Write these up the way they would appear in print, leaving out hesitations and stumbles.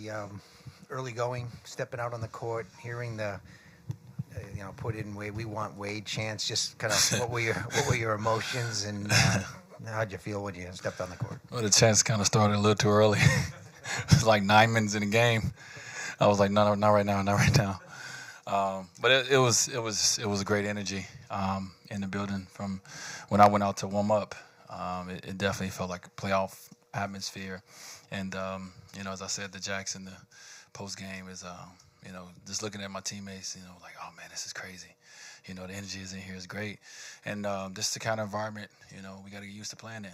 the early going, stepping out on the court, hearing the put in Wade, we want Wade chants. Just kind of what were your emotions and how'd you feel when you stepped on the court? Well, the chants kind of started a little too early. It was like 9 minutes in the game. I was like, no, not right now, not right now. But it was a great energy in the building from when I went out to warm up. It definitely felt like a playoff atmosphere, and as I said to Jackson, the post game is just looking at my teammates, like, oh man, this is crazy. The energy is in here is great, and this is the kind of environment we got to get used to playing in.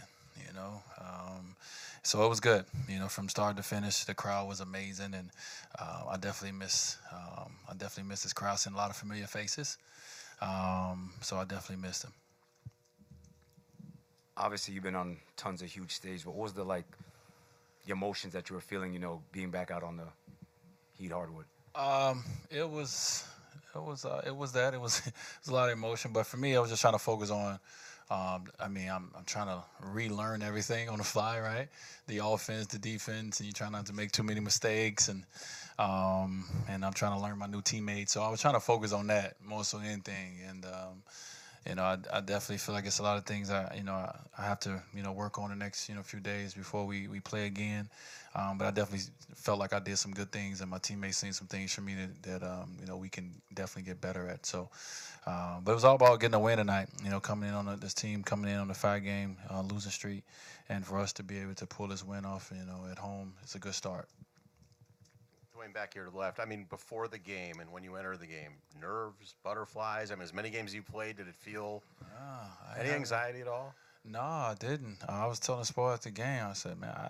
So it was good. From start to finish, the crowd was amazing, and I definitely miss this crowd. Seeing a lot of familiar faces, so I definitely missed them. Obviously, you've been on tons of huge stages. What was the emotions that you were feeling? Being back out on the Heat hardwood. It was a lot of emotion, but for me, I was just trying to focus on. I'm trying to relearn everything on the fly, right? The offense, the defense, and you try not to make too many mistakes, and I'm trying to learn my new teammates. So I was trying to focus on that more so than anything, and I definitely feel like it's a lot of things I have to work on the next few days before we play again. But I definitely felt like I did some good things, and my teammates seen some things from me that we can definitely get better at. So, but it was all about getting a win tonight. Coming in on this team coming in on the 5-game losing streak, and for us to be able to pull this win off, at home, it's a good start. Dwyane, back here to the left. Before the game and when you enter the game, nerves, butterflies. As many games as you played, did it feel any anxiety at all? No, I didn't. I was telling Sport at the game. I said, man, I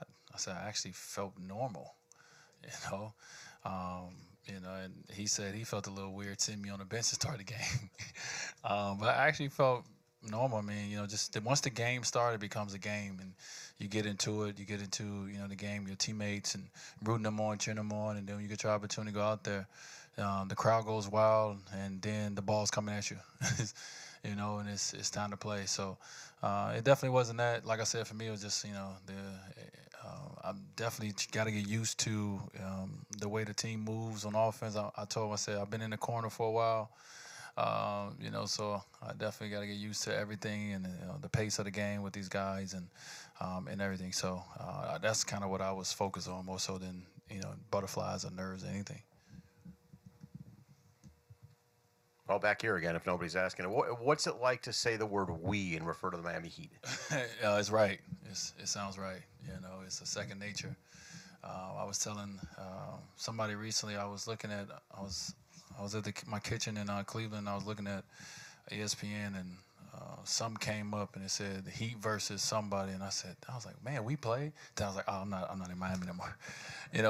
actually felt normal, and he said he felt a little weird seeing me on the bench to start the game, but I actually felt normal. Just once the game started, it becomes a game, and you get into it. You get into the game, your teammates, and rooting them on, cheering them on, and then when you get your opportunity to go out there, the crowd goes wild, and then the ball's coming at you. And it's time to play. So it definitely wasn't that. Like I said, for me, it was just I definitely got to get used to the way the team moves on offense. I told him, I said, I've been in the corner for a while, so I definitely got to get used to everything and the pace of the game with these guys and everything. So that's kind of what I was focused on more so than butterflies or nerves or anything. Well, back here again, if nobody's asking. What's it like to say the word "we" and refer to the Miami Heat? It's right. It sounds right. It's a second nature. I was telling somebody recently. I was at my kitchen in Cleveland. I was looking at ESPN, and some came up and it said the Heat versus somebody, and I was like, man, we played. Then I was like, oh, I'm not in Miami anymore.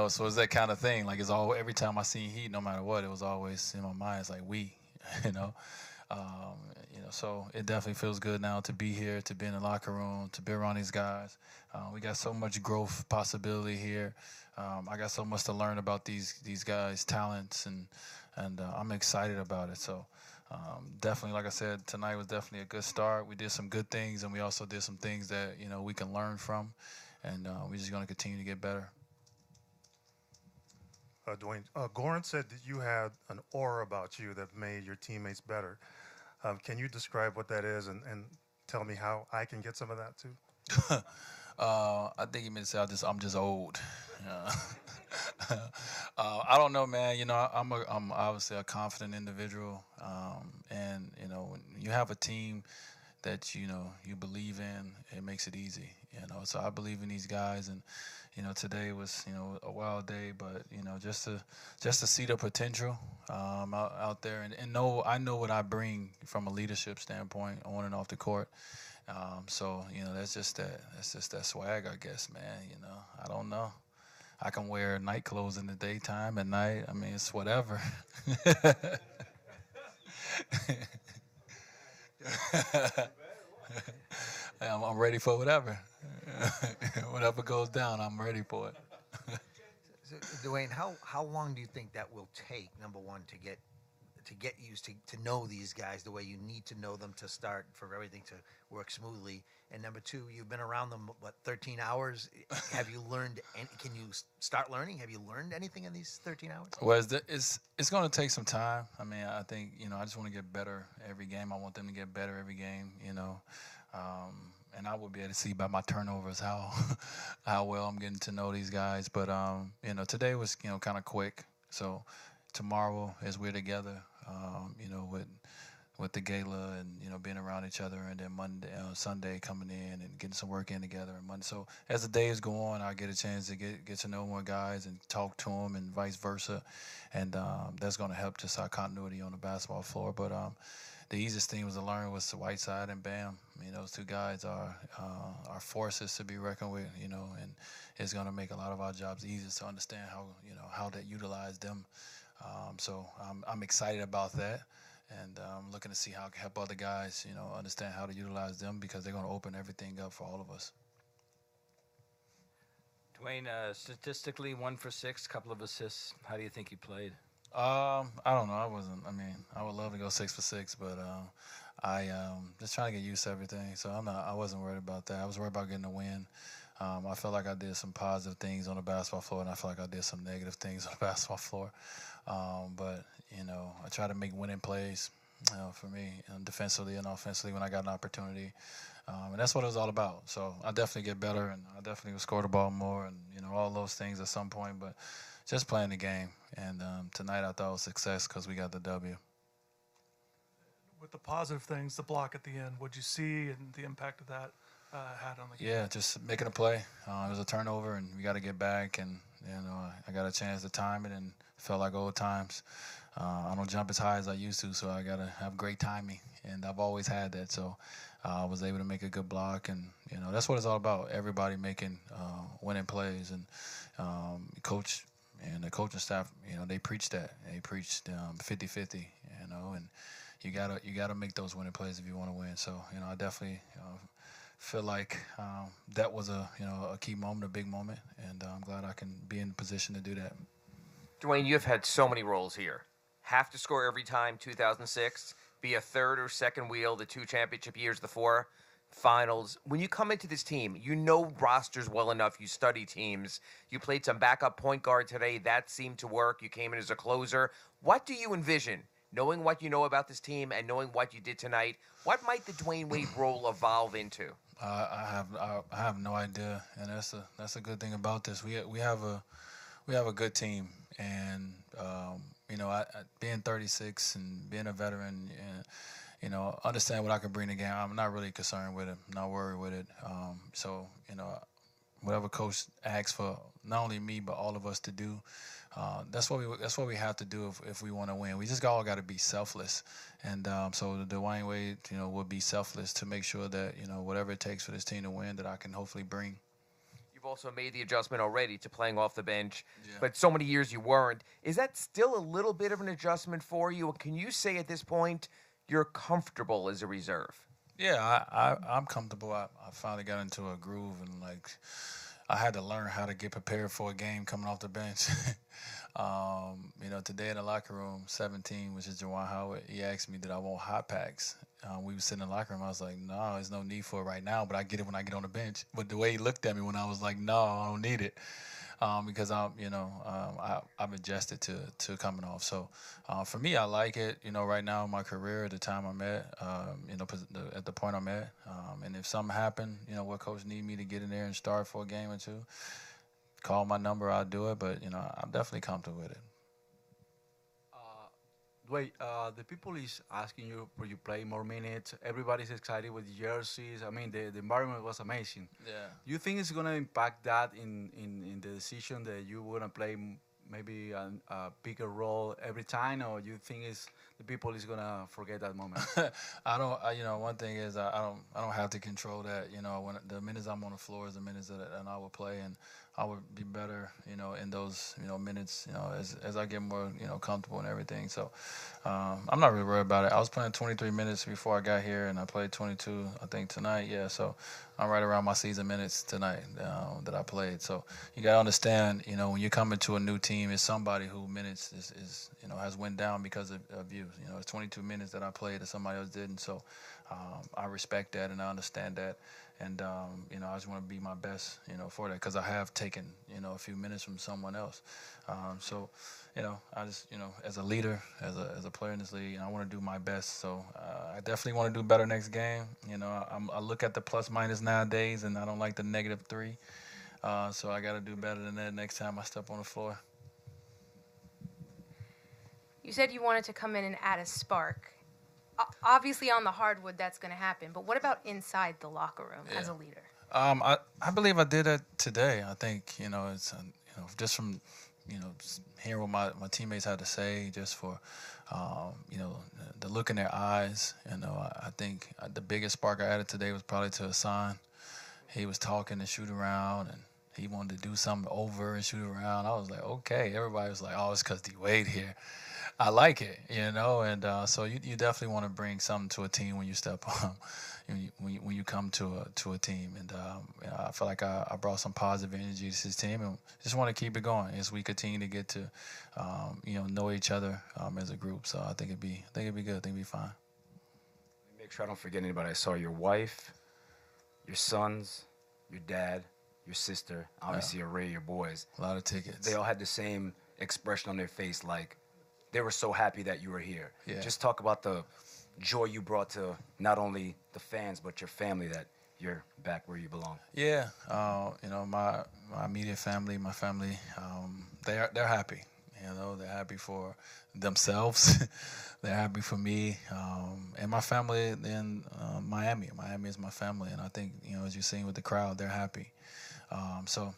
So it's that kind of thing. Like every time I seen Heat, no matter what, it was always in my mind. It's like we. So it definitely feels good now to be here, to be in the locker room, to be around these guys. We got so much growth possibility here. I got so much to learn about these guys' talents, and I'm excited about it. So definitely, like I said, tonight was definitely a good start. We did some good things, and we also did some things that we can learn from, and we're just going to continue to get better. Dwyane, Goran said that you had an aura about you that made your teammates better. Can you describe what that is and tell me how I can get some of that too? I think he meant to say I'm just old. I don't know, man. I'm obviously a confident individual, and when you have a team that you believe in, it makes it easy. So I believe in these guys, and today was a wild day, but just to see the potential out there, and I know what I bring from a leadership standpoint on and off the court. So that's just that swag, I guess, man. I don't know. I can wear night clothes in the daytime, at night. It's whatever. I'm ready for whatever. Whatever goes down, I'm ready for it. So, Dwyane, how long do you think that will take, number one, to get to get used to know these guys the way you need to know them to start for everything to work smoothly? And number two, you've been around them, what, 13 hours? Have you learned, can you start learning? Have you learned anything in these 13 hours? Well, it's going to take some time. I mean, I think, I just want to get better every game. I want them to get better every game, and I will be able to see by my turnovers how well I'm getting to know these guys. But, today was, kind of quick. So tomorrow, as we're together, with the gala and being around each other, and then Sunday coming in and getting some work in together, and Monday. So as the days go on, I get a chance to get to know more guys and talk to them, and vice versa, and that's going to help just our continuity on the basketball floor. But the easiest thing was to learn was the Whiteside and Bam. I mean, those two guys are forces to be reckoned with, and it's going to make a lot of our jobs easier to understand how to utilize them. So I'm excited about that. And I'm looking to see how I can help other guys, understand how to utilize them, because they're going to open everything up for all of us. Dwyane, statistically, 1 for 6, couple of assists. How do you think you played? I don't know. I would love to go 6 for 6, but I just trying to get used to everything. So I wasn't worried about that. I was worried about getting a win. I felt like I did some positive things on the basketball floor, and I felt like I did some negative things on the basketball floor. But I try to make winning plays, for me, defensively and offensively when I got an opportunity. And that's what it was all about. So I definitely get better, and I definitely will score the ball more, and, all those things at some point. But just playing the game. And tonight I thought it was success because we got the W. With the positive things, the block at the end, what'd you see and the impact of that had on the game? Yeah, just making a play. It was a turnover, and we got to get back. And, I got a chance to time it, and felt like old times. I don't jump as high as I used to, so I got to have great timing. And I've always had that. So I was able to make a good block. And, that's what it's all about, everybody making winning plays. And coach and the coaching staff, they preach that. They preached 50-50, and you gotta make those winning plays if you want to win. So, I definitely feel like that was a key moment, a big moment, and I'm glad I can be in a position to do that. Dwyane, you've had so many roles here. Have to score every time, 2006. Be a third or second wheel, the 2 championship years, the 4 finals. When you come into this team, you know rosters well enough. You study teams. You played some backup point guard today. That seemed to work. You came in as a closer. What do you envision, knowing what you know about this team and knowing what you did tonight? What might the Dwyane Wade role evolve into? I have no idea, and that's a good thing about this. We have a good team, and being 36 and being a veteran, and understand what I can bring to the game. I'm not really concerned with it. I'm not worried with it. So whatever coach asks for, not only me but all of us to do, that's what we have to do if we want to win. We just all got to be selfless, and so Dwyane Wade, will be selfless to make sure that whatever it takes for this team to win, that I can hopefully bring. You've also made the adjustment already to playing off the bench, Yeah. but so many years you weren't. Is that still a little bit of an adjustment for you? Can you say at this point you're comfortable as a reserve? Yeah, I'm comfortable. I finally got into a groove, and I had to learn how to get prepared for a game coming off the bench. Today in the locker room, 17, which is Juwan Howard, he asked me, did I want hot packs? We were sitting in the locker room. I was like, no, there's no need for it right now, but I get it when I get on the bench. But the way he looked at me when I was like, no, I don't need it, because I've adjusted to coming off. So for me, I like it. Right now in my career, at the time I'm at, at the point I'm at, and if something happened, what coach need me to get in there and start for a game or two, call my number, I'll do it. But I'm definitely comfortable with it. Dwyane, the people is asking you for you play more minutes. Everybody's excited with the jerseys. I mean, the environment was amazing. Yeah. Do you think it's going to impact that in the decision that you want to play maybe a bigger role every time, or you think the people is going to forget that moment? I don't. One thing is I don't have to control that. When the minutes I'm on the floor is the minutes that I will play, and I would be better, in those, minutes, as I get more, comfortable and everything. So I'm not really worried about it. I was playing 23 minutes before I got here, and I played 22, I think, tonight. Yeah, so I'm right around my season minutes tonight that I played. So you got to understand, when you come into a new team, it's somebody who minutes is has went down because of you. It's 22 minutes that I played that somebody else didn't. So I respect that and I understand that. And, I just want to be my best, for that because I have taken, a few minutes from someone else. So, I just, as a leader, as a player in this league, I want to do my best. So I definitely want to do better next game. I look at the plus minus nowadays, and I don't like the -3. So I got to do better than that next time I step on the floor. You said you wanted to come in and add a spark. Obviously, on the hardwood, that's going to happen. But what about inside the locker room as a leader? I believe I did that today. I think it's just from hearing what my teammates had to say, just for the look in their eyes. I think the biggest spark I added today was probably to Hassan. He was talking and shoot around, and he wanted to do something over and shoot around. I was like, okay. Everybody was like, oh, it's because Dwyane here. I like it, and so you definitely want to bring something to a team when you step on, when you come to a team, and I feel like I brought some positive energy to this team, and just want to keep it going as we continue to get to, know each other as a group. So I think it'd be good. I think it'd be fine. Make sure I don't forget anybody. I saw your wife, your sons, your dad, your sister, obviously your Ray, your boys. A lot of tickets. They all had the same expression on their face, like they were so happy that you were here. Yeah. Just talk about the joy you brought to not only the fans but your family, that you're back where you belong. Yeah, my immediate family, my family, they're happy. They're happy for themselves. They're happy for me, and my family in Miami. Miami is my family, and I think as you've seen with the crowd, they're happy. So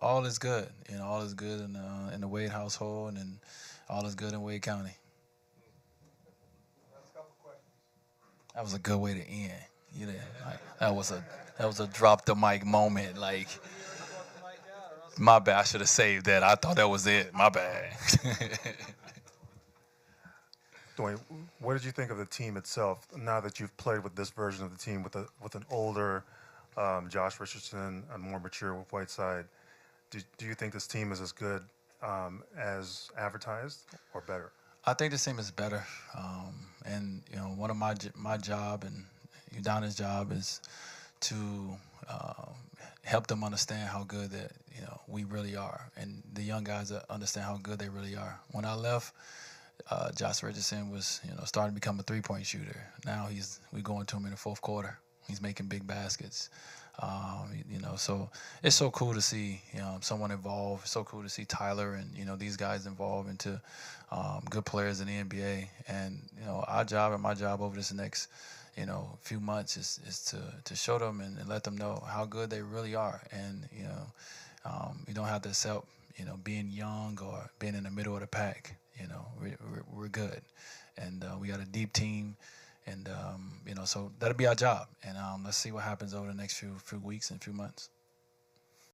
all is good. All is good in the Wade household, and all is good in Wade County. That was a good way to end. That was a drop the mic moment. Like, my bad. I should have saved that. I thought that was it. My bad. Dwyane, what did you think of the team itself now that you've played with this version of the team with an older Josh Richardson, a more mature Whiteside? Do you think this team is as good as advertised or better? I think this team is better, and one of my job and Udana's job is to help them understand how good that we really are, and the young guys understand how good they really are. When I left, Josh Richardson was starting to become a 3-point shooter. Now we going to him in the fourth quarter. He's making big baskets. So it's so cool to see someone involved. It's so cool to see Tyler and these guys involved into good players in the NBA. And our job and my job over this next few months is to show them and let them know how good they really are. And you don't have to accept being young or being in the middle of the pack. We're good, and we got a deep team. And, so that'll be our job. And let's see what happens over the next few weeks and few months.